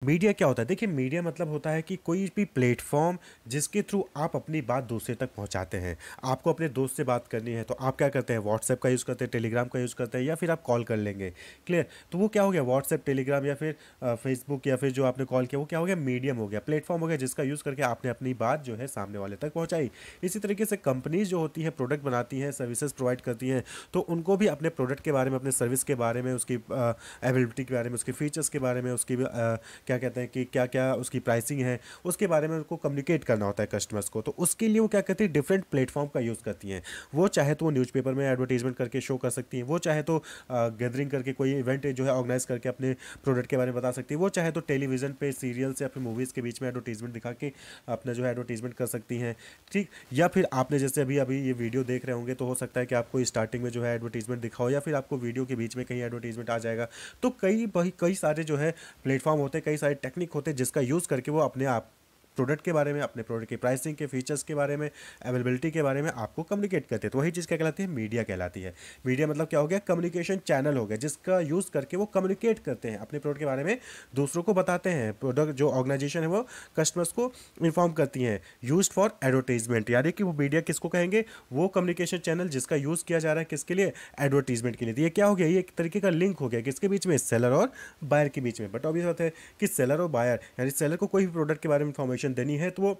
Media क्या होता है? देखिए, मीडिया मतलब होता है कि कोई भी प्लेटफॉर्म जिसके थ्रू आप अपनी बात दूसरे तक पहुंचाते हैं। आपको अपने दोस्त से बात करनी है तो आप क्या करते हैं? व्हाट्सएप का यूज़ करते हैं, टेलीग्राम का यूज़ करते हैं, या फिर आप कॉल कर लेंगे। क्लियर? तो वो क्या हो गया? व्हाट्सएप, टेलीग्राम या फिर फेसबुक, या फिर जो आपने कॉल किया वो क्या हो गया? मीडियम हो गया, प्लेटफॉर्म हो गया, जिसका यूज़ करके आपने अपनी बात जो है सामने वाले तक पहुंचाई। इसी तरीके से कंपनीज जो होती है, प्रोडक्ट बनाती हैं, सर्विसेज प्रोवाइड करती हैं, तो उनको भी अपने प्रोडक्ट के बारे में, अपने सर्विस के बारे में, उसकी अवेलेबिलिटी के बारे में, उसके फीचर्स के बारे में, उसकी क्या कहते हैं कि क्या क्या उसकी प्राइसिंग है, उसके बारे में उनको कम्युनिकेट करना होता है कस्टमर्स को। तो उसके लिए वो क्या करती है? डिफरेंट प्लेटफॉर्म का यूज़ करती हैं। वो चाहे तो वो न्यूज़पेपर में एडवर्टीजमेंट करके शो कर सकती हैं, वो चाहे तो गैदरिंग करके कोई इवेंट जो है ऑर्गेनाइज करके अपने प्रोडक्ट के बारे में बता सकती है, वो चाहे तो टेलीविजन पे सीरियल से या फिर मूवीज़ के बीच में एडवर्टीजमेंट दिखा के अपना जो है एडवर्टीजमेंट कर सकती हैं। ठीक, या फिर आपने जैसे अभी अभी ये वीडियो देख रहे होंगे तो हो सकता है कि आपको स्टार्टिंग में जो है एडवर्टीजमेंट दिखाओ, या फिर आपको वीडियो के बीच में कहीं एडवर्टीजमेंट आ जाएगा। तो कई सारे जो है प्लेटफॉर्म होते हैं, कई सारे टेक्निक होते हैं, जिसका यूज़ करके वो अपने आप प्रोडक्ट के बारे में, अपने प्रोडक्ट की प्राइसिंग के, फीचर्स के बारे में, अवेलेबिलिटी के बारे में आपको कम्युनिकेट करते हैं। तो वही चीज़ क्या कहलाती है? मीडिया कहलाती है। मीडिया मतलब क्या हो गया? कम्युनिकेशन चैनल हो गया, जिसका यूज़ करके वो कम्युनिकेट करते हैं, अपने प्रोडक्ट के बारे में दूसरों को बताते हैं। प्रोडक्ट जो ऑर्गेनाइजेशन है वो कस्टमर्स को इन्फॉर्म करती हैं। यूज्ड फॉर एडवर्टीजमेंट, यानी कि वो मीडिया किसको कहेंगे? वो कम्युनिकेशन चैनल जिसका यूज़ किया जा रहा है किसके लिए? एडवर्टीजमेंट के लिए। तो ये क्या हो गया? ये एक तरीके का लिंक हो गया किसके बीच में? सेलर और बायर के बीच में। बट ऑब्वियस बात है कि सेलर और बायर, यानी सेलर को कोई भी प्रोडक्ट के बारे में इंफॉर्मेशन देनी है तो वो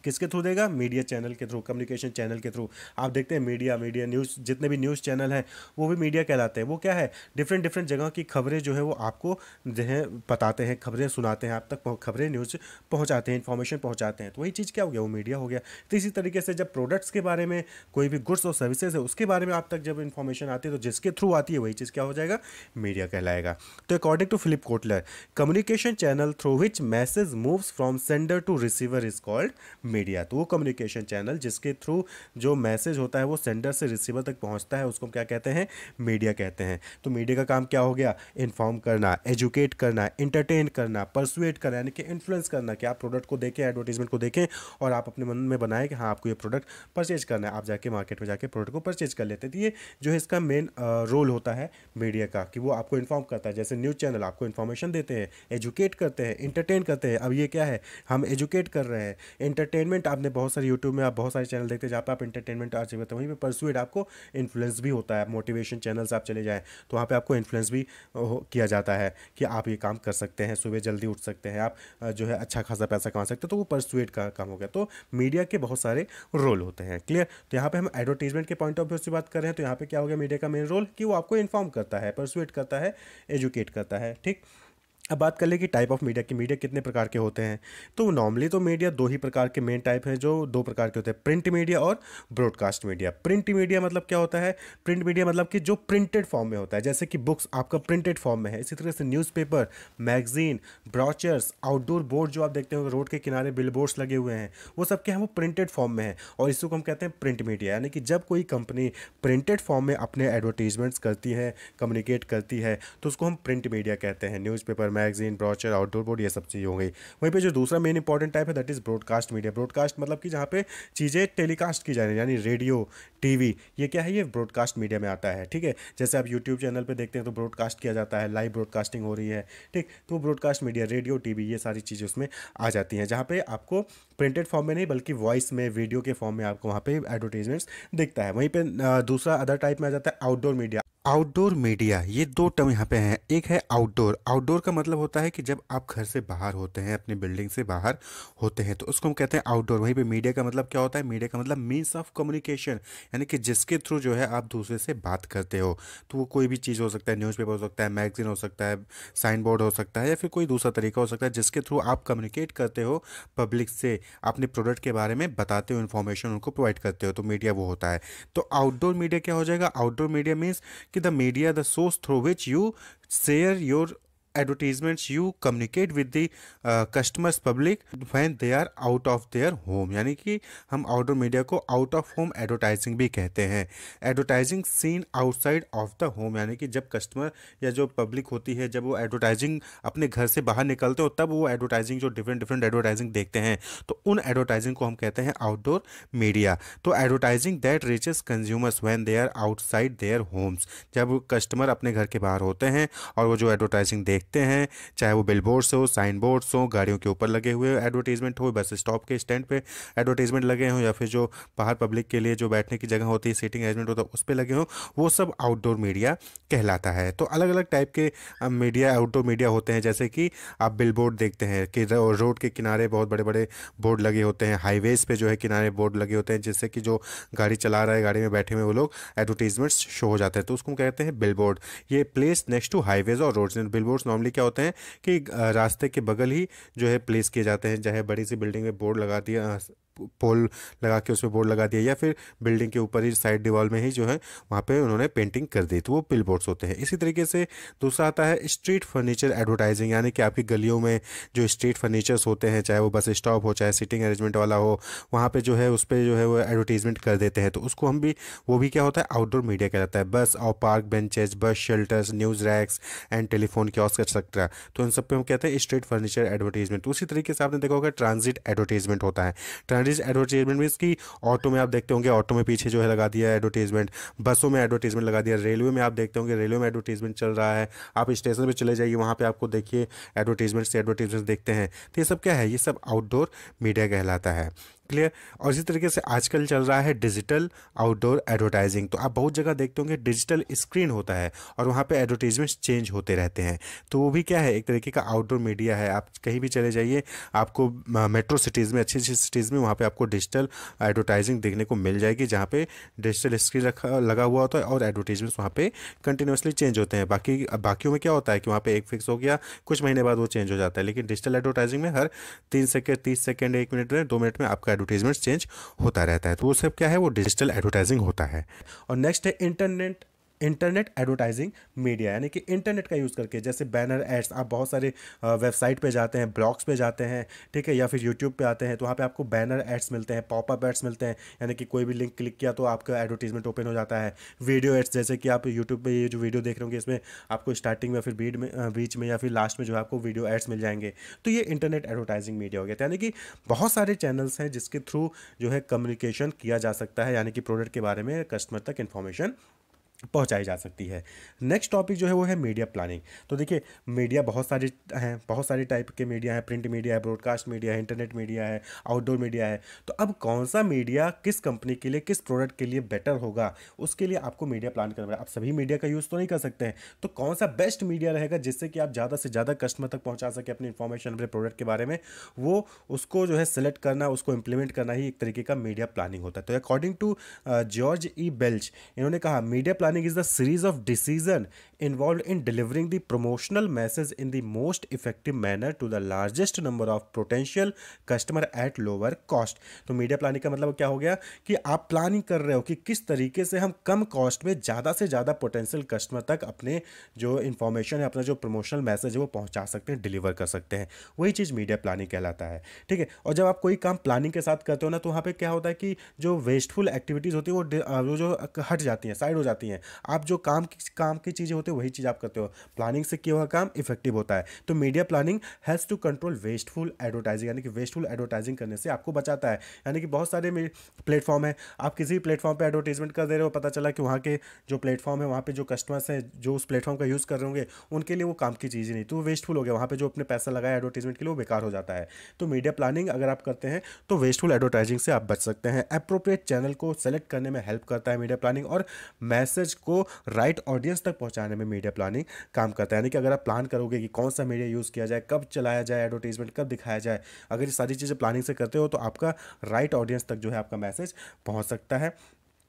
किसके थ्रू देगा? मीडिया चैनल के थ्रू, कम्युनिकेशन चैनल के थ्रू। आप देखते हैं मीडिया मीडिया न्यूज़, जितने भी न्यूज़ चैनल हैं वो भी मीडिया कहलाते हैं। वो क्या है? डिफरेंट डिफरेंट जगह की खबरें जो है वो आपको जो है बताते हैं, खबरें सुनाते हैं, आप तक खबरें न्यूज़ पहुंचाते हैं, इन्फॉर्मेशन पहुंचाते हैं। तो वही चीज़ क्या हो गया? वो मीडिया हो गया। तो इसी तरीके से जब प्रोडक्ट्स के बारे में, कोई भी गुड्स और सर्विसेज है उसके बारे में आप तक जब इन्फॉर्मेशन आती है तो जिसके थ्रू आती है वही चीज़ क्या हो जाएगा? मीडिया कहलाएगा। तो according to Philip Kotler, communication channel through which message moves from sender to receiver is called media. तो वो कम्युनिकेशन चैनल जिसके थ्रू जो मैसेज होता है वो सेंडर से रिसीवर तक पहुंचता है, उसको हम क्या कहते हैं? मीडिया कहते हैं। तो मीडिया का काम क्या हो गया? इन्फॉर्म करना, एजुकेट करना, इंटरटेन करना, परसुएट करना, यानी कि इन्फ्लुएंस करना, कि आप प्रोडक्ट को देखें, एडवर्टीजमेंट को देखें और आप अपने मन में बनाएं कि हाँ आपको ये प्रोडक्ट परचेज करना है। आप जाके मार्केट में जाके प्रोडक्ट को परचेज कर लेते हैं। तो ये जो है इसका मेन रोल होता है मीडिया का, कि वो आपको इन्फॉर्म करता है। जैसे न्यूज़ चैनल आपको इन्फॉर्मेशन देते हैं, एजुकेट करते हैं, इंटरटेन करते हैं। अब ये क्या है? हम एजुकेट कर रहे हैं। इंटरटेनमेंट, आपने बहुत सारे यूट्यूब में आप बहुत सारे चैनल देखते हैं जहाँ पे आप इंटरटेनमेंट आज होते हैं, वहीं पे परसुएट आपको इन्फ्लुएंस भी होता है। मोटिवेशन चैनल्स आप चले जाएँ तो वहाँ पे आपको इन्फ्लुएंस भी किया जाता है कि आप ये काम कर सकते हैं, सुबह जल्दी उठ सकते हैं, आप जो है अच्छा खासा पैसा कमा सकते हैं। तो वो परसुएट का काम हो गया। तो मीडिया के बहुत सारे रोल होते हैं। क्लियर? तो यहाँ पे हम एडवर्टीजमेंट के पॉइंट ऑफ व्यू से बात कर रहे हैं, तो यहाँ पे क्या हो गया? मीडिया का मेन रोल कि वो आपको इन्फॉर्म करता है, परसुएट करता है, एजुकेट करता है। ठीक। अब बात कर ले कि टाइप ऑफ मीडिया की, मीडिया कितने प्रकार के होते हैं। तो नॉर्मली तो मीडिया दो ही प्रकार के मेन टाइप हैं, जो दो प्रकार के होते हैं, प्रिंट मीडिया और ब्रॉडकास्ट मीडिया। प्रिंट मीडिया मतलब क्या होता है? प्रिंट मीडिया मतलब कि जो प्रिंटेड फॉर्म में होता है, जैसे कि बुक्स आपका प्रिंटेड फॉर्म में है, इसी तरह से न्यूज़पेपर, मैगजीन, ब्रॉचर्स, आउटडोर बोर्ड जो आप देखते हो रोड के किनारे बिलबोर्ड्स लगे हुए हैं, वो सब क्या है? वो प्रिंटेड फॉर्म में है। और इसको हम कहते हैं प्रिंट मीडिया। यानी कि जब कोई कंपनी प्रिंटेड फॉर्म में अपने एडवर्टीजमेंट्स करती है, कम्युनिकेट करती है, तो उसको हम प्रिंट मीडिया कहते हैं। Newspaper, magazine, brochure, outdoor board, ये सब चीज़ हो गई। वहीं पे जो दूसरा मेन इंपॉर्टेंट टाइप है that is broadcast media. Broadcast मतलब कि जहाँ पे चीज़ें टेलीकास्ट की जा रही है, यानी रेडियो, टीवी, ये क्या है? ये ब्रॉडकास्ट मीडिया में आता है। ठीक है? जैसे आप यूट्यूब चैनल पे देखते हैं तो ब्रॉडकास्ट किया जाता है, लाइव ब्रॉडकास्टिंग हो रही है। ठीक, तो ब्रॉडकास्ट मीडिया, रेडियो, टीवी, ये सारी चीज़ें उसमें आ जाती हैं, जहाँ पे आपको प्रिंटेड फॉर्म में नहीं बल्कि वॉइस में, वीडियो के फॉर्म में आपको वहाँ पे एडवर्टीजमेंट्स दिखता है। वहीं पे दूसरा अदर टाइप में आ जाता है आउटडोर मीडिया। आउटडोर मीडिया, ये दो टर्म यहाँ पे हैं। एक है आउटडोर। आउटडोर का मतलब होता है कि जब आप घर से बाहर होते हैं, अपनी बिल्डिंग से बाहर होते हैं, तो उसको हम कहते हैं आउटडोर। वहीं पे मीडिया का मतलब क्या होता है? मीडिया का मतलब मीन्स ऑफ कम्युनिकेशन, यानी कि जिसके थ्रू जो है आप दूसरे से बात करते हो। तो वो कोई भी चीज़ हो सकता है, न्यूज़पेपर हो सकता है, मैगजीन हो सकता है, साइन बोर्ड हो सकता है, या फिर कोई दूसरा तरीका हो सकता है जिसके थ्रू आप कम्युनिकेट करते हो पब्लिक से, अपने प्रोडक्ट के बारे में बताते हो, इन्फॉर्मेशन उनको प्रोवाइड करते हो। तो मीडिया वो होता है। तो आउटडोर मीडिया क्या हो जाएगा? आउटडोर मीडिया मीन्स कि the media the source through which you share your advertisements, you communicate with the customers public when they are out of their home। यानी कि हम आउटडोर मीडिया को आउट ऑफ होम एडवर्टाइजिंग भी कहते हैं। Advertising seen outside of the home, यानी कि जब कस्टमर या जो पब्लिक होती है, जब वो एडवर्टाइजिंग अपने घर से बाहर निकलते हो, तब वो एडवर्टाइजिंग जो डिफरेंट डिफरेंट एडवर्टाइजिंग देखते हैं, तो उन एडवर्टाइजिंग को हम कहते हैं आउटडोर मीडिया। तो advertising that reaches consumers when they are outside their homes, जब कस्टमर अपने घर के बाहर होते हैं और वो जो एडवर्टाइजिंग देखते देखते हैं, चाहे वो बिलबोर्ड्स हो, साइन बोर्ड्स हो, गाड़ियों के ऊपर लगे हुए एडवर्टीजमेंट हो, बस स्टॉप के स्टैंड पे एडवर्टीजमेंट लगे हों, या फिर जो बाहर पब्लिक के लिए जो बैठने की जगह होती है, सीटिंग अरेंजमेंट होता है, उस पर लगे हों, वो सब आउटडोर मीडिया कहलाता है। तो अलग अलग टाइप के मीडिया, आउटडोर मीडिया होते हैं, जैसे कि आप बिलबोर्ड देखते हैं कि रोड के किनारे बहुत बड़े बड़े बोर्ड लगे होते हैं, हाईवेज पे जो है किनारे बोर्ड लगे होते हैं, जिससे कि जो गाड़ी चला रहा है, गाड़ी में बैठे हुए वो लोग एडवर्टीजमेंट्स शो हो जाते हैं, तो उसको कहते हैं बिलबोर्ड। ये प्लेस नेक्स्ट टू हाईवेज और रोड्स। बिलबोर्ड्स नॉर्मली क्या होते हैं कि रास्ते के बगल ही जो है प्लेस किए जाते हैं, चाहे बड़ी सी बिल्डिंग में बोर्ड लगा दिया, पोल लगा के उसमें बोर्ड लगा दिया, या फिर बिल्डिंग के ऊपर ही साइड दीवार में ही जो है वहाँ पे उन्होंने पेंटिंग कर दी, तो वो बिल बोर्ड्स होते हैं। इसी तरीके से दूसरा आता है स्ट्रीट फर्नीचर एडवर्टाइजिंग, यानी कि आपकी गलियों में जो स्ट्रीट फर्नीचर्स होते हैं, चाहे वो बस स्टॉप हो, चाहे सीटिंग अरेंजमेंट वाला हो, वहाँ पे जो है उस पर जो है वो एडवर्टीजमेंट कर देते हैं, तो उसको हम भी, वो भी क्या होता है, आउटडोर मीडिया कहलाता है। बस और park benches, bus shelters, news racks and telephone kiosk etcetera, तो इन सब पे हम कहते हैं स्ट्रीट फर्नीचर एडवर्टीजमेंट। उसी तरीके से आपने देखा होगा ट्रांजिट एडवर्टीजमेंट होता है। ट्रांजिट एडवर्टीजमेंट मीन्स कि ऑटो में आप देखते होंगे, ऑटो में पीछे जो है लगा दिया एडवर्टीजमेंट, बसों में एडवर्टीजमेंट लगा दिया, रेलवे में आप देखते होंगे, रेलवे में एडवर्टीजमेंट चल रहा है, आप स्टेशन पे चले जाइए, वहाँ पे आपको देखिए एडवर्टीजमेंट से एडवर्टीजमेंट देखते हैं। तो ये सब क्या है, ये सब आउटडोर मीडिया कहलाता है। क्लियर। और इसी तरीके से आजकल चल रहा है डिजिटल आउटडोर एडवर्टाइजिंग, तो आप बहुत जगह देखते होंगे डिजिटल स्क्रीन होता है और वहाँ पे एडवर्टीजमेंट्स चेंज होते रहते हैं, तो वो भी क्या है, एक तरीके का आउटडोर मीडिया है। आप कहीं भी चले जाइए, आपको मेट्रो सिटीज़ में, अच्छी अच्छी सिटीज़ में, वहाँ पे आपको डिजिटल एडवर्टाइजिंग देखने को मिल जाएगी, जहाँ पे डिजिटल स्क्रीन रखा लगा हुआ होता है और एडवर्टीजमेंट्स वहाँ पे कंटिन्यूसली चेंज होते हैं। बाकियों में क्या होता है कि वहाँ पे एक फिक्स हो गया, कुछ महीने बाद वो चेंज हो जाता है, लेकिन डिजिटल एडवर्टाइजिंग में हर 3 सेकेंड, 30 सेकेंड, 1 मिनट में, 2 मिनट में आपका एडवर्टीजमेंट चेंज होता रहता है, तो वो सब क्या है, वो डिजिटल एडवर्टाइजिंग होता है। और नेक्स्ट है इंटरनेट एडवर्टाइजिंग मीडिया, यानी कि इंटरनेट का यूज़ करके, जैसे बैनर एड्स, आप बहुत सारे वेबसाइट पे जाते हैं, ब्लॉग्स पे जाते हैं, ठीक है, या फिर यूट्यूब पे आते हैं, तो वहाँ पे आपको बैनर एड्स मिलते हैं, पॉपअप एड्स मिलते हैं, यानी कि कोई भी लिंक क्लिक किया तो आपका एडवर्टीजमेंट ओपन हो जाता है। वीडियो एड्स, जैसे कि आप यूट्यूब पे ये जो वीडियो देख रहे होंगे, इसमें आपको स्टार्टिंग में, फिर बीच में या फिर लास्ट में जो है आपको वीडियो एड्स मिल जाएंगे, तो ये इंटरनेट एडवर्टाइजिंग मीडिया हो गया। यानी कि बहुत सारे चैनल्स हैं जिसके थ्रू जो है कम्युनिकेशन किया जा सकता है, यानी कि प्रोडक्ट के बारे में कस्टमर तक इन्फॉर्मेशन पहुंचाई जा सकती है। नेक्स्ट टॉपिक जो है वो है मीडिया प्लानिंग। तो देखिए, मीडिया बहुत सारी हैं, बहुत सारी टाइप के मीडिया है, प्रिंट मीडिया है, ब्रॉडकास्ट मीडिया है, इंटरनेट मीडिया है, आउटडोर मीडिया है। तो अब कौन सा मीडिया किस कंपनी के लिए, किस प्रोडक्ट के लिए बेटर होगा, उसके लिए आपको मीडिया प्लान करना है। आप सभी मीडिया का यूज़ तो नहीं कर सकते हैं, तो कौन सा बेस्ट मीडिया रहेगा जिससे कि आप ज़्यादा से ज़्यादा कस्टमर तक पहुँचा सके अपनी इन्फॉर्मेशन, अपने प्रोडक्ट के बारे में, वो उसको जो है सेलेक्ट करना, उसको इम्प्लीमेंट करना ही एक तरीके का मीडिया प्लानिंग होता है। तो according to George E Belch, इन्होंने कहा media planning is the series of decision involved in delivering the promotional message in the most effective manner to the largest number of potential customer at lower cost। तो media planning का मतलब क्या हो गया कि आप प्लानिंग कर रहे हो कि किस तरीके से हम कम कॉस्ट में ज़्यादा से ज़्यादा पोटेंशियल कस्टमर तक अपने जो इन्फॉर्मेशन है, अपना जो प्रमोशनल मैसेज है वो पहुंचा सकते हैं, डिलीवर कर सकते हैं। वही चीज़ मीडिया प्लानिंग कहलाता है, ठीक है। और जब आप कोई काम प्लानिंग के साथ करते हो ना, तो वहाँ पे क्या होता है कि जो वेस्टफुल एक्टिविटीज़ होती है वो जो हट जाती हैं, साइड हो जाती हैं। आप जो काम की चीज़ें होती है वही चीज़ आप करते हो, प्लानिंग से किया हुआ काम इफेक्टिव होता है। तो media planning has to control wasteful advertising, यानी कि वेस्टफुल एडवर्टाइजिंग करने से आपको बचाता है। यानी कि बहुत सारे प्लेटफॉर्म है, आप किसी भी प्लेटफॉर्म पे एडवर्टीजमेंट कर दे रहे हो, पता चला कि वहाँ के जो प्लेटफॉर्म है, वहाँ पे जो कस्टमर्स हैं जो उस प्लेटफॉर्म का यूज़ कर रहे होंगे, उनके लिए वो काम की चीज़ ही नहीं, तो वो वेस्टफुल हो गया। वहाँ पे जो अपने पैसा लगाया एडवर्टीजमेंट के लिए वो बेकार हो जाता है। तो मीडिया प्लानिंग अगर आप करते हैं तो वेस्टफुल एडवर्टाइजिंग से आप बच सकते हैं। अप्रोप्रिएट चैनल को सेलेक्ट करने में हेल्प करता है मीडिया प्लानिंग, और मैसेज को राइट ऑडियंस तक पहुंचाने में मीडिया प्लानिंग काम करता है। यानी कि अगर आप प्लान करोगे कि कौन सा मीडिया यूज़ किया जाए, कब चलाया जाए एडवर्टीजमेंट, कब दिखाया जाए, अगर ये सारी चीज़ें प्लानिंग से करते हो तो आपका राइट ऑडियंस तक जो है आपका मैसेज पहुंच सकता है,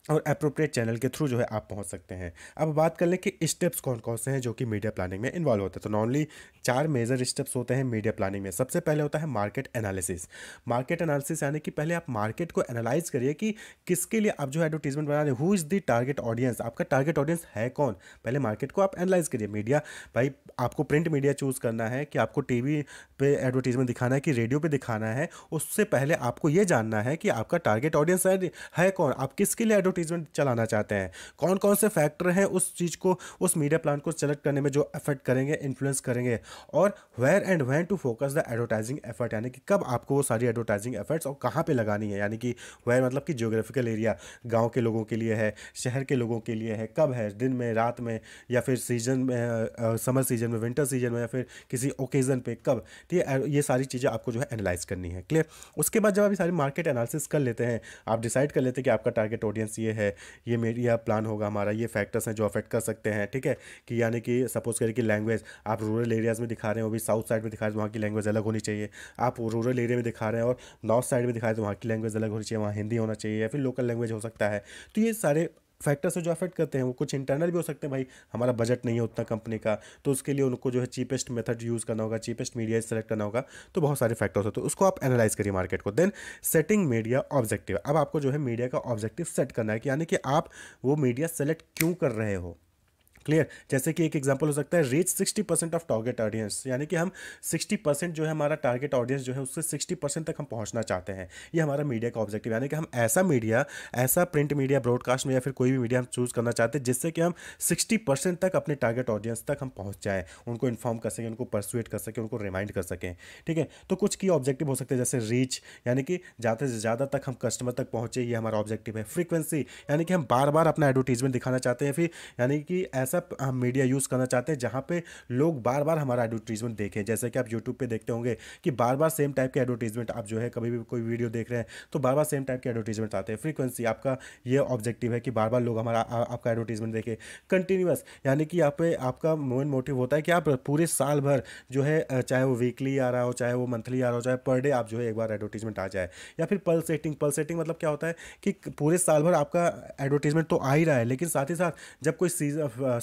और अप्रोप्रिएट चैनल के थ्रू जो है आप पहुंच सकते हैं। अब बात कर लें कि स्टेप्स कौन कौन से हैं जो कि मीडिया प्लानिंग में इन्वॉल्व होते हैं। तो नॉर्मली 4 मेजर स्टेप्स होते हैं मीडिया प्लानिंग में। सबसे पहले होता है मार्केट एनालिसिस। मार्केट एनालिसिस यानी कि पहले आप मार्केट को एनालाइज करिए कि किसके लिए आप जो एडवर्टीजमेंट बना रहे हैं, who is the target audience, आपका टारगेट ऑडियंस है कौन। पहले मार्केट को आप एनालाइज करिए। मीडिया, भाई आपको प्रिंट मीडिया चूज़ करना है कि आपको टीवी पे एडवर्टीजमेंट दिखाना है कि रेडियो पे दिखाना है, उससे पहले आपको ये जानना है कि आपका टारगेट ऑडियंस है कौन, आप किसके लिए एडवर्टीजमेंट एडवर्टीजमेंट चलाना चाहते हैं, कौन कौन से फैक्टर हैं उस चीज़ को, उस मीडिया प्लान को सेलेक्ट करने में जो अफेक्ट करेंगे, इन्फ्लुएंस करेंगे, और where and when to focus the advertising effort, यानी कि कब आपको वो सारी एडवर्टाइजिंग एफर्ट्स और कहाँ पे लगानी है, यानी कि वेयर मतलब कि जियोग्राफिकल एरिया, गांव के लोगों के लिए है, शहर के लोगों के लिए है, कब है, दिन में, रात में, या फिर सीजन में, समर सीजन में, विंटर सीजन में, या फिर किसी ओकेजन पे कब। ठीक है, ये सारी चीज़ें आपको जो है एनालाइज करनी है। क्लियर। उसके बाद जब आप ये सारी मार्केट एनालिसिस कर लेते हैं, आप डिसाइड कर लेते हैं कि आपका टारगेट ऑडियंस ये है, ये मीडिया प्लान होगा हमारा, ये फैक्टर्स हैं जो अफेक्ट कर सकते हैं। ठीक है, कि यानी कि सपोज करें कि लैंग्वेज आप रूरल एरियाज़ में दिखा रहे हैं, वो भी साउथ साइड में दिखा रहे हैं तो वहाँ की लैंग्वेज अलग होनी चाहिए। आप रूरल एरिया में दिखा रहे हैं और नॉर्थ साइड में दिखा रहे हैं तो वहाँ की लैंग्वेज अलग होनी चाहिए, वहाँ हिंदी होना चाहिए या फिर लोकल लैंग्वेज हो सकता है। तो ये सारे फैक्टर्स जो अफेक्ट करते हैं, वो कुछ इंटरनल भी हो सकते हैं, भाई हमारा बजट नहीं है उतना कंपनी का, तो उसके लिए उनको जो है चीपेस्ट मेथड यूज़ करना होगा, चीपेस्ट मीडिया सेलेक्ट करना होगा। तो बहुत सारे फैक्टर्स होते हैं, उसको आप एनालाइज करिए मार्केट को। देन सेटिंग मीडिया ऑब्जेक्टिव, अब आपको जो है मीडिया का ऑब्जेक्टिव सेट करना है कि यानी कि आप वो मीडिया सेलेक्ट क्यों कर रहे हो। क्लियर। जैसे कि एक एग्जांपल हो सकता है, रीच 60% ऑफ टारगेट ऑडियंस, यानी कि हम 60% जो है हमारा टारगेट ऑडियंस जो है उससे 60% तक हम पहुंचना चाहते हैं। ये हमारा मीडिया का ऑब्जेक्टिव, यानी कि हम ऐसा मीडिया, ऐसा प्रिंट मीडिया, ब्रॉडकास्ट में या फिर कोई भी मीडिया हम चूज़ करना चाहते हैं जिससे कि हम 60% तक अपने टारगेट ऑडियंस तक हम पहुँच जाएँ, उनको इन्फॉर्म कर सकें, उनको परसुएट कर सकें, उनको रिमाइंड कर सकें। ठीक है, तो कुछ की ऑब्जेक्टिव हो सकते हैं जैसे रीच, यानी कि ज़्यादा से ज़्यादा तक हम कस्टमर तक पहुँचे, ये हमारा ऑब्जेक्टिव है। फ्रीक्वेंसी, यानी कि हम बार बार अपना एडवर्टीजमेंट दिखाना चाहते हैं, फिर यानी कि ऐसा हम मीडिया यूज़ करना चाहते हैं जहाँ पे लोग बार बार हमारा एडवर्टीजमेंट देखें। जैसे कि आप यूट्यूब पे देखते होंगे कि बार बार सेम टाइप के एडवर्टीजमेंट, आप जो है कभी भी कोई वीडियो देख रहे हैं तो बार बार सेम टाइप के एडवर्टीजमेंट आते हैं। फ्रीक्वेंसी, आपका ये ऑब्जेक्टिव है कि बार बार लोग हमारा आपका एडवर्टीजमेंट देखें। कंटिन्यूअस, यानी कि यहाँ पे आपका मेन मोटिव होता है कि आप पूरे साल भर जो है चाहे वो वीकली आ रहा हो, चाहे वो मंथली आ रहा हो, चाहे पर डे आप जो है एक बार एडवर्टीजमेंट आ जाए। या फिर पल्सेटिंग, पल्सेटिंग मतलब क्या होता है कि पूरे साल भर आपका एडवर्टीजमेंट तो आ ही रहा है, लेकिन साथ ही साथ जब कोई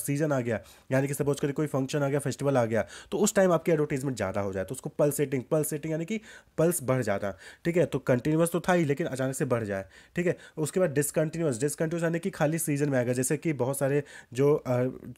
सीजन आ गया, यानी कि सपोज करिए कोई फंक्शन आ गया, फेस्टिवल आ गया, तो उस टाइम आपकी एडवर्टीजमेंट ज़्यादा हो जाए तो उसको पल्सेटिंग, पल्सेटिंग यानी कि पल्स बढ़ जाता। ठीक है, तो कंटिन्यूअस तो था ही लेकिन अचानक से बढ़ जाए। ठीक है, उसके बाद डिसकंटिन्यूअस, डिसकंटिन्यूअस यानी कि खाली सीजन में आएगा, जैसे कि बहुत सारे जो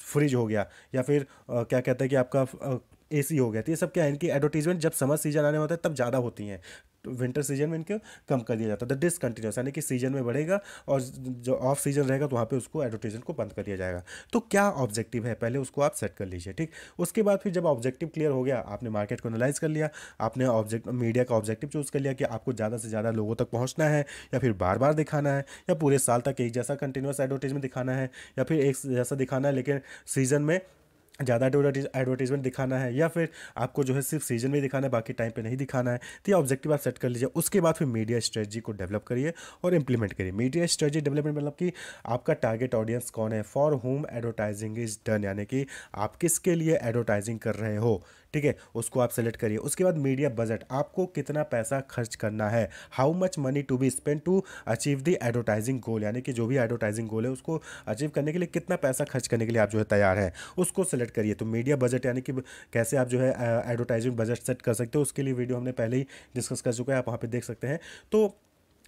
फ्रिज हो गया या फिर क्या कहते हैं कि आपका एसी हो गया। तो ये सब क्या है, इनकी एडवर्टीजमेंट जब समर सीजन आने होता है तब ज़्यादा होती हैं, तो विंटर सीजन में इनको कम कर दिया जाता है। द डिसकंटिन्यूस, यानी कि सीजन में बढ़ेगा और जो ऑफ सीजन रहेगा तो वहाँ पे उसको एडवर्टीजमेंट को बंद कर दिया जाएगा। तो क्या ऑब्जेक्टिव है पहले उसको आप सेट कर लीजिए। ठीक, उसके बाद फिर जब ऑब्जेक्टिव क्लियर हो गया, आपने मार्केट को एनालाइज कर लिया, आपने ऑब्जेक्ट मीडिया का ऑब्जेक्टिव चूज़ कर लिया कि आपको ज़्यादा से ज़्यादा लोगों तक पहुँचना है या फिर बार बार दिखाना है या पूरे साल तक एक जैसा कंटिन्यूस एडवर्टीजमेंट दिखाना है या फिर एक जैसा दिखाना है लेकिन सीजन में ज़्यादा एडवर्टीजमेंट दिखाना है या फिर आपको जो है सिर्फ सीजन में दिखाना है, बाकी टाइम पे नहीं दिखाना है। तो ये ऑब्जेक्टिव आप सेट कर लीजिए। उसके बाद फिर मीडिया स्ट्रेटजी को डेवलप करिए और इंप्लीमेंट करिए। मीडिया स्ट्रेटजी डेवलपमेंट मतलब कि आपका टारगेट ऑडियंस कौन है, for home advertising is done, यानी कि आप किसके लिए एडवर्टाइजिंग कर रहे हो। ठीक है, उसको आप सेलेक्ट करिए। उसके बाद मीडिया बजट, आपको कितना पैसा खर्च करना है, how much money to be spend to achieve the advertising goal, यानी कि जो भी एडवर्टाइजिंग गोल है उसको अचीव करने के लिए कितना पैसा खर्च करने के लिए आप जो है तैयार हैं, उसको सेलेक्ट करिए। तो मीडिया बजट यानी कि कैसे आप जो है एडवर्टाइजिंग बजट सेट कर सकते हो, उसके लिए वीडियो हमने पहले ही डिस्कस कर चुका है, आप वहाँ पे देख सकते हैं। तो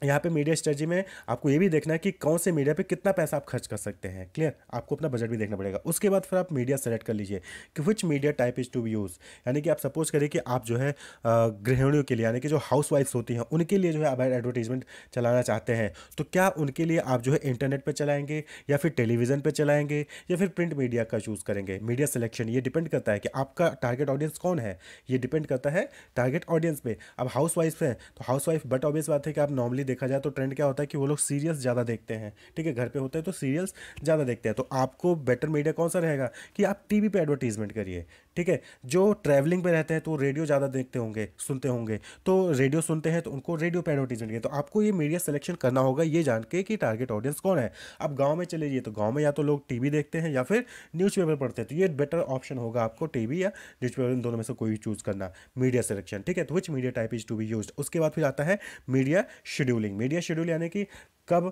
यहाँ पे मीडिया स्ट्रेटजी में आपको ये भी देखना है कि कौन से मीडिया पे कितना पैसा आप खर्च कर सकते हैं। क्लियर, आपको अपना बजट भी देखना पड़ेगा। उसके बाद फिर आप मीडिया सेलेक्ट कर लीजिए कि which media type is to be use, यानी कि आप सपोज करिए कि आप जो है गृहिणियों के लिए, यानी कि जो हाउस वाइफ्स होती हैं उनके लिए जो है आप एडवर्टीजमेंट चलाना चाहते हैं, तो क्या उनके लिए आप जो है इंटरनेट पर चलाएंगे या फिर टेलीविज़न पर चलाएंगे या फिर प्रिंट मीडिया का चूज़ करेंगे। मीडिया सिलेक्शन ये डिपेंड करता है कि आपका टारगेट ऑडियंस कौन है, ये डिपेंड करता है टारगेट ऑडियंस पे। अब हाउस वाइफ हैं तो हाउस वाइफ, बट ऑब्वियस बात है कि आप नॉर्मली देखा जाए तो ट्रेंड क्या होता है कि वो लोग सीरियल्स ज़्यादा देखते हैं। ठीक है, घर पे होते हैं तो सीरियल्स ज़्यादा देखते हैं। तो आपको बेटर मीडिया कौन सा रहेगा कि आप टीवी पे एडवर्टीजमेंट करिए। ठीक है, जो ट्रैवलिंग पे रहते हैं तो रेडियो ज़्यादा देखते होंगे, सुनते होंगे, तो रेडियो सुनते हैं तो उनको रेडियो पे एडवर्टीजमेंट करिए। तो आपको ये मीडिया सिलेक्शन करना होगा ये जान के कि टारगेट ऑडियंस कौन है। अब गाँव में चले जाइए तो गाँव में या तो लोग टीवी देखते हैं या फिर न्यूज़पेपर पढ़ते हैं, तो ये बेटर ऑप्शन होगा आपको टीवी या न्यूज़पेपर, इन दोनों में से कोई चूज़ करना। मीडिया सिलेक्शन, ठीक है, तो which media type is to be used. उसके बाद फिर आता है मीडिया शेड्यूलिंग। मीडिया शेड्यूल यानी कि कब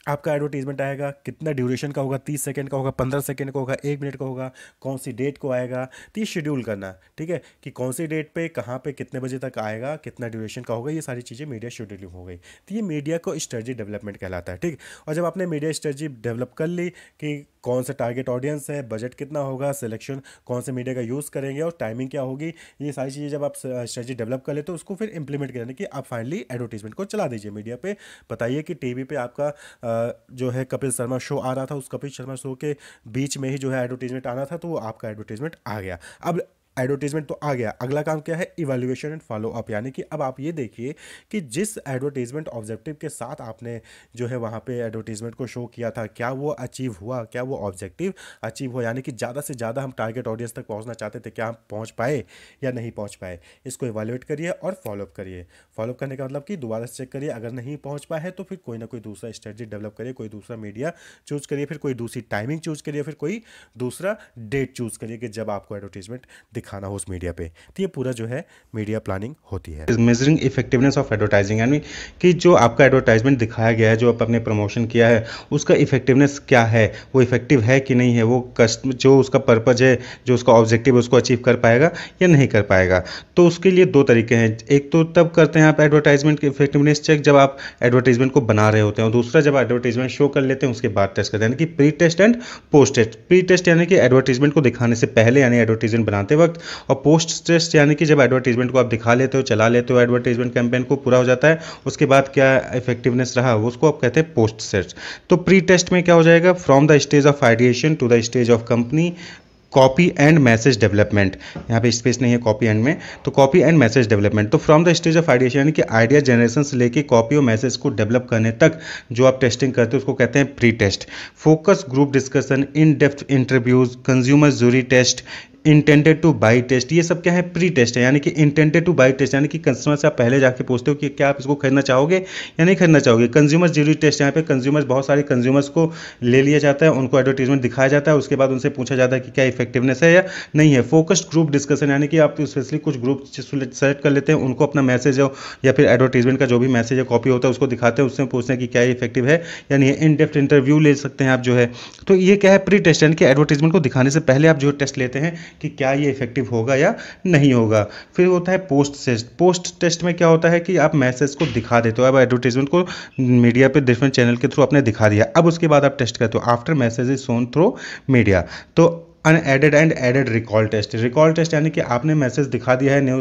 आपका एडवर्टीजमेंट आएगा, कितना ड्यूरेशन का होगा, 30 सेकंड का होगा, 15 सेकंड का होगा, 1 मिनट का होगा, कौन सी डेट को आएगा, तो ये शेड्यूल करना। ठीक है, कि कौन सी डेट पे कहाँ पे कितने बजे तक आएगा, कितना ड्यूरेशन का होगा, ये सारी चीज़ें मीडिया शेड्यूलिंग हो गई। तो ये मीडिया को स्ट्रेटजी डेवलपमेंट कहलाता है। ठीक, और जब आपने मीडिया स्ट्रेटजी डेवलप कर ली कि कौन सा टारगेट ऑडियंस है, बजट कितना होगा, सिलेक्शन कौन से मीडिया का यूज़ करेंगे और टाइमिंग क्या होगी, ये सारी चीज़ें जब आप स्ट्रेटजी डेवलप कर ले तो उसको फिर इंप्लीमेंट करने की आप फाइनली एडवर्टीजमेंट को चला दीजिए मीडिया पे। बताइए कि टीवी पे आपका जो है कपिल शर्मा शो आ रहा था, उस कपिल शर्मा शो के बीच में ही जो है एडवर्टीजमेंट आना था, तो वो आपका एडवर्टीजमेंट आ गया। अब एडवर्टीजमेंट तो आ गया, अगला काम क्या है, इवैल्यूएशन एंड फॉलो अप। यानी कि अब आप ये देखिए कि जिस एडवर्टीजमेंट ऑब्जेक्टिव के साथ आपने जो है वहाँ पे एडवर्टीजमेंट को शो किया था, क्या वो अचीव हुआ, क्या वो ऑब्जेक्टिव अचीव हुआ। यानी कि ज़्यादा से ज़्यादा हम टारगेट ऑडियंस तक पहुँचना चाहते थे, क्या हम पहुँच पाए या नहीं पहुँच पाए। इसको इवैल्यूएट करिए और फॉलोअप करिए। फॉलोअप करने का मतलब कि दोबारा से चेक करिए, अगर नहीं पहुँच पाए है तो फिर कोई ना कोई दूसरा स्ट्रेटजी डेवलप करिए, कोई दूसरा मीडिया चूज़ करिए, फिर कोई दूसरी टाइमिंग चूज़ करिए, फिर कोई दूसरा डेट चूज़ करिए कि जब आपको एडवर्टीजमेंट दिखाना हो उस मीडिया पे। तो ये पूरा जो है मीडिया प्लानिंग होती है। मेजरिंग इफेक्टिवनेस ऑफ एडवर्टाइजिंग, यानी कि जो आपका एडवर्टाइजमेंट दिखाया गया है, जो आपने प्रमोशन किया है, उसका इफेक्टिवनेस क्या है, वो इफेक्टिव है कि नहीं है, वो जो उसका पर्पज है, जो उसका ऑब्जेक्टिव है, उसको अचीव कर पाएगा या नहीं कर पाएगा। तो उसके लिए दो तरीके हैं। एक तो तब करते हैं आप एडवर्टाइजमेंट की इफेक्टिवनेस चेक जब आप एडवर्टाइजमेंट को बना रहे होते हैं, और दूसरा जब एडवर्टाइजमेंट शो कर लेते हैं उसके बाद टेस्ट करते हैं, यानी कि pre test and post test. Pre test यानी कि एडवर्टाइजमेंट को दिखाने से पहले, यानी एडवर्टाइजमेंट बनाते वक्त, और पोस्ट टेस्ट यानी कि जब एडवर्टाइजमेंट को आप दिखा लेते हो, चला लेते हो, एडवर्टाइजमेंट कैंपेन को पूरा हो जाता है, उसके बाद क्या इफेक्टिवनेस रहा उसको आप कहते हैं पोस्ट टेस्ट। तो प्री टेस्ट में क्या हो जाएगा, from the stage of ideation to the stage of company copy and message development, यहाँ पे स्पेस नहीं है कॉपी एंड में, तो कॉपी एंड मैसेज डेवलपमेंट। तो from the stage of ideation यानी कि आइडिया जनरेशन से लेके कॉपी और मैसेज को डेवलप करने तक जो आप टेस्टिंग करते हो उसको कहते हैं pre test. Focus group discussion, in depth interviews, consumer jury test, intended to buy test, ये सब क्या है, प्री टेस्ट है। यानी कि इंटेंडेड टू बाई टेस्ट यानी कि कस्टमर से आप पहले जाके पूछते हो कि क्या आप इसको खरीदना चाहोगे या नहीं खरीदना चाहोगे। कंज्यूमर ज्यूरी टेस्ट, यहाँ पे कंज्यूमर्स, बहुत सारे कंज्यूमर्स को ले लिया जाता है, उनको एडवर्टीजमेंट दिखाया जाता है, उसके बाद उनसे पूछा जाता है कि क्या इफेक्टिवनेस है या नहीं है। फोकस्ड ग्रुप डिस्कशन यानी कि आप स्पेशली कुछ ग्रुप सेलेक्ट कर लेते हैं, उनको अपना मैसेज हो या फिर एडवर्टीजमेंट का जो भी मैसेज या कॉपी होता है उसको दिखाते हैं, उससे पूछते हैं कि क्या ये इफेक्टिव है या नहीं है। इन डेप्थ इंटरव्यू ले सकते हैं आप जो है। तो ये क्या है, प्री टेस्ट, यानी कि एडवर्टीजमेंट को दिखाने से पहले आप जो टेस्ट लेते हैं कि क्या ये इफेक्टिव होगा या नहीं होगा। फिर होता है पोस्ट टेस्ट। पोस्ट टेस्ट में क्या होता है कि आप मैसेज को दिखा देते हो, अब एडवर्टीजमेंट को मीडिया पे डिफरेंट चैनल के थ्रू आपने दिखा दिया, अब उसके बाद आप टेस्ट करते हो after message is shown through media. तो unaided and aided recall test. Recall test यानी कि आपने मैसेज दिखा दिया है न्यू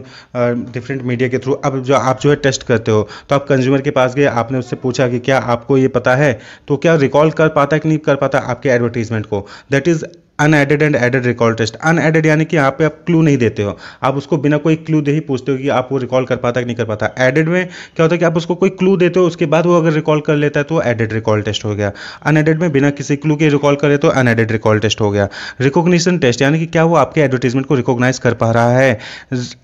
डिफरेंट मीडिया के थ्रू, अब जो आप जो है टेस्ट करते हो, तो आप कंज्यूमर के पास गए, आपने उससे पूछा कि क्या आपको ये पता है, तो क्या रिकॉल कर पाता है कि नहीं कर पाता आपके एडवर्टीजमेंट को, that is unaided and aided recall test. Unaided यानी कि यहाँ पे आप क्लू नहीं देते हो, आप उसको बिना कोई क्लू दे ही पूछते हो कि आप वो रिकॉल कर पाता है कि नहीं कर पाता। एडेड में क्या होता है कि आप उसको कोई क्लू देते हो, उसके बाद वो अगर रिकॉल कर लेता है तो एडेड रिकॉल टेस्ट हो गया। अनएडेड में बिना किसी क्लू के रिकॉल करे तो अनएडेड रिकॉल टेस्ट हो गया। रिकॉग्निशन टेस्ट यानी कि क्या वो आपके एडवर्टीजमेंट को रिकॉग्नाइज कर पा रहा है।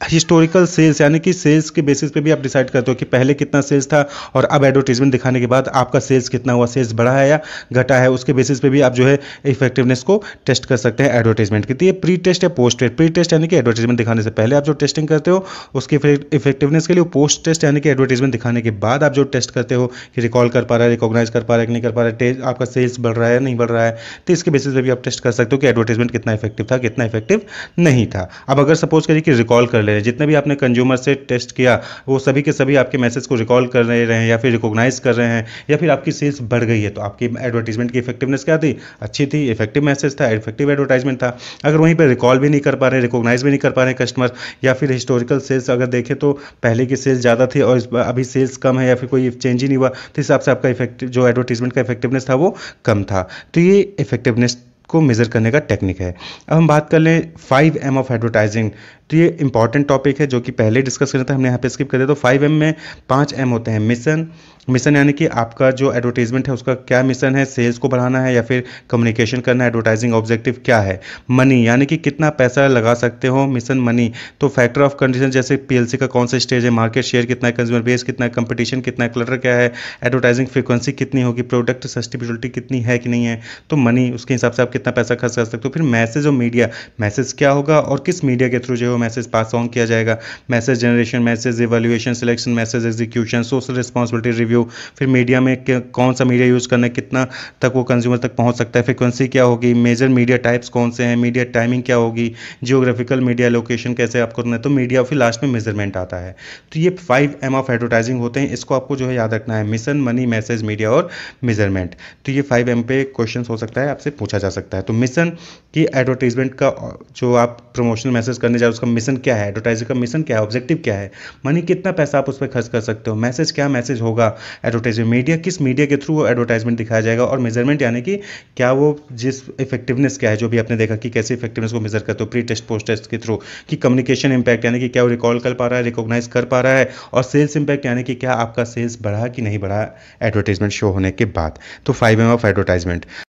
हिस्टोरिकल सेल्स यानी कि सेल्स के बेसिस पे भी आप डिसाइड करते हो कि पहले कितना सेल्स था और अब एडवर्टीजमेंट दिखाने के बाद आपका सेल्स कितना हुआ, सेल्स बढ़ा है या घटा है, उसके बेसिस पे भी आप जो है इफेक्टिवनेस को टेस्ट कर सकते हैं एडवर्टीजमेंट की। तो ये प्री टेस्ट है पोस्ट टेस्ट। प्री टेस्ट यानी कि एडवर्टीजमेंट दिखाने से पहले आप जो टेस्टिंग करते हो उसकी इफेक्टिवनेस के लिए। पोस्ट टेस्ट यानी कि एडवर्टीजमेंट दिखाने के बाद आप जो टेस्ट करते हो कि रिकॉल कर पा रहा है, रिकॉग्नाइज कर पा रहा है कि नहीं कर पा रहा है, आपका सेल्स बढ़ रहा है नहीं बढ़ रहा है, तो इसके बेसिस पे भी आप टेस्ट कर सकते हो कि एडवर्टीजमेंट कितना इफेक्टिव था, कितना इफेक्टिव नहीं था। अब अगर सपोज करिए कि रिकॉल कर ले रहे हैं, जितने भी आपने कंज्यूमर से टेस्ट किया वो सभी के सभी आपके मैसेज को रिकॉल कर रहे हैं या फिर रिकॉग्नाइज कर रहे हैं या फिर आपकी सेल्स बढ़ गई है, तो आपकी एडवर्टीजमेंट की इफेक्टिवनेस क्या थी, अच्छी थी, इफेक्टिव मैसेज था, इफेक्टिव एडवर्टाइजमेंट था। अगर वहीं पर रिकॉल भी नहीं कर पा रहे, रिकॉग्नाइज भी नहीं कर पा रहे कस्टमर, या फिर हिस्टोरिकल सेल्स अगर देखें तो पहले की सेल्स ज़्यादा थी और अभी सेल्स कम है या फिर कोई चेंज ही नहीं हुआ, तो हिसाब से आपका इफेक्टिव जो एडवर्टीजमेंट का इफेक्टिवनेस था वो कम था। तो ये इफेक्टिवनेस को मेज़र करने का टेक्निक है। अब हम बात कर लें 5M ऑफ एडवर्टाइजिंग। तो ये इंपॉर्टेंट टॉपिक है जो कि पहले डिस्कस करना था, हमने यहाँ पे स्किप कर दिया। तो 5M में 5M होते हैं। मिशन, मिशन यानी कि आपका जो एडवर्टीजमेंट है उसका क्या मिशन है, सेल्स को बढ़ाना है या फिर कम्युनिकेशन करना है, एडवर्टाइजिंग ऑब्जेक्टिव क्या है। मनी यानी कि कितना पैसा लगा सकते हो, मिशन मनी। तो फैक्टर ऑफ कंडीशन जैसे पीएलसी का कौन सा स्टेज है, मार्केट शेयर कितना है, कंज्यूमर बेस कितना है, कंपटीशन कितना है, क्लटर क्या है, एडवर्टाइजिंग फ्रीक्वेंसी कितनी होगी, प्रोडक्ट सस्टेनेबिलिटी कितनी है कि नहीं है, तो मनी उसके हिसाब से आप कितना पैसा खर्च कर सकते हो। फिर मैसेज और मीडिया, मैसेज क्या होगा और किस मीडिया के थ्रू जो है मैसेज पास ऑन किया जाएगा, message generation, message evaluation, selection, message execution, social responsibility review. फिर मीडिया में कौन सा मीडिया यूज़ करना है, कितना तक वो कंज्यूमर तक पहुंच सकता है, फ्रीक्वेंसी क्या होगी, मेजर मीडिया टाइप्स कौन से हैं, मीडिया टाइमिंग क्या होगी, जियोग्राफिकल मीडिया लोकेशन कैसे आपको करना है, तो मीडिया। फिर लास्ट में मेजरमेंट आता है। तो ये 5M ऑफ एडवर्टाइजिंग होते हैं, इसको आपको जो है याद रखना है, मिशन, मनी, मैसेज, मीडिया और मेजरमेंट। तो ये 5M पे क्वेश्चन हो सकता है, आपसे पूछा जा सकता है। तो मिशन की एडवर्टीजमेंट का जो आप प्रमोशनल मैसेज करने जाए उसका आपका मिशन क्या है, एडवर्टाइजर का मिशन क्या है, ऑब्जेक्टिव क्या है, मनी कितना पैसा आप उस पर खर्च कर सकते हो, मैसेज क्या मैसेज होगा, एडवर्टाइजमेंट मीडिया किस मीडिया के थ्रू एडवर्टाइजमेंट दिखाया जाएगा, और मेजरमेंट यानी कि क्या वो जिस इफेक्टिवनेस क्या है, जो भी आपने देखा कि कैसे इफेक्टिवनेस को मेजर करते हो प्री टेस्ट पोस्ट टेस्ट के थ्रू, कि कम्युनिकेशन इंपैक्ट यानी कि क्या वो रिकॉल कर पा रहा है, रिकॉग्नाइज कर पा रहा है, और सेल्स इंपैक्ट यानी कि क्या आपका सेल्स बढ़ा कि नहीं बढ़ा एडवर्टाइजमेंट शो होने के बाद। तो 5 M ऑफ एडवर्टाइजमेंट।